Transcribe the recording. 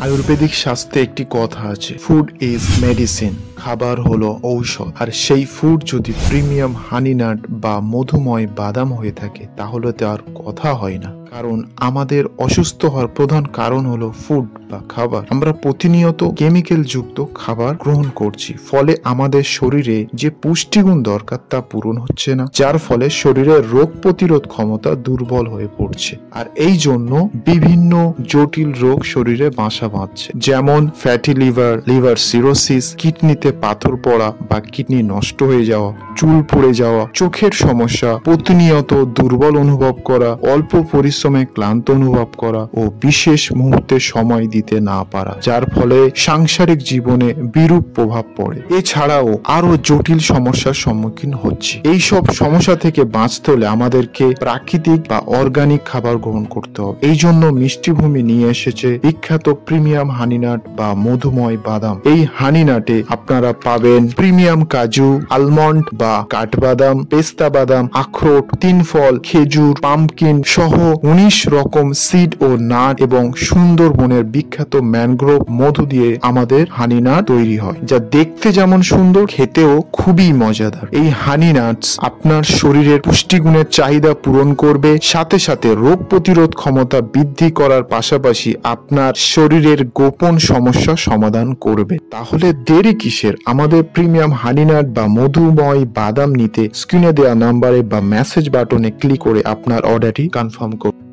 আয়ুর্বেদিক শাস্ত্রে একটি কথা আছে, ফুড ইজ মেডিসিন। খাবার হলো ঔষধ। আর সেই ফুড যদি প্রিমিয়াম হানি নাট বা মধুময় বাদাম হয়ে থাকে তাহলে তো আর কথা হয় না। কারণ আমাদের অসুস্থ হওয়ার প্রধান কারণ হলো ফুড বা খাবার। আমরা প্রতিনিয়ত কেমিক্যাল যুক্ত খাবার গ্রহণ করছি, ফলে আমাদের শরীরে যে পুষ্টিগুণ দরকার তা পূরণ হচ্ছে না, যার ফলে শরীরের রোগ প্রতিরোধ ক্ষমতা দুর্বল হয়ে পড়ছে। আর এই জন্য বিভিন্ন জটিল রোগ শরীরে বাসা বাঁধছে, যেমন ফ্যাটি লিভার, লিভার সিরোসিস, কিডনিতে পাথর পড়া বা কিডনি নষ্ট হয়ে যাওয়া, চুল পড়ে যাওয়া, চোখের সমস্যা, প্রতিনিয়ত দুর্বল অনুভব করা, অল্প পরিশ্রমে ক্লান্ত অনুভব করা ও বিশেষ মুহূর্তে সময় দিতে না পারা, যার ফলে সাংসারিক জীবনে বিরূপ প্রভাব পড়ে। এছাড়াও আরো জটিল সমস্যার সম্মুখীন হচ্ছে। এই সব সমস্যা থেকে বাঁচতে হলে আমাদেরকে প্রাকৃতিক বা অর্গানিক খাবার গ্রহণ করতে হবে। এই জন্য মিষ্টিভূমি নিয়ে এসেছে বিখ্যাত প্রিমিয়াম হানিনাট বা মধুময় বাদাম। এই হানিনাটে আপনারা পাবেন প্রিমিয়াম কাজু, আলমন্ড বা কাঠবাদাম, পেস্তা বাদাম, আখরোট, তিন ফল, খেজুর, পাম্পকিন সহ 19 রকম সিড ও নাট এবং সুন্দরবনের বিখ্যাত ম্যানগ্রোভ মধু দিয়ে আমাদের হানি নাট তৈরি হয়, যা দেখতে যেমন সুন্দর, খেতেও খুবই মজাদার। এই হানি নাটস আপনার শরীরের পুষ্টিগুণের চাহিদা পূরণ করবে, সাথে সাথে রোগ প্রতিরোধ ক্ষমতা বৃদ্ধি করার পাশাপাশি আপনার শরীরের গোপন সমস্যা সমাধান করবে। তাহলে দেরি কিসের? আমাদের প্রিমিয়াম হানিনাট বা মধুময় বাদাম নিতে স্ক্রিনে দেওয়া নাম্বারে বা মেসেজ বাটনে ক্লিক করে আপনার অর্ডারটি কনফার্ম করুন।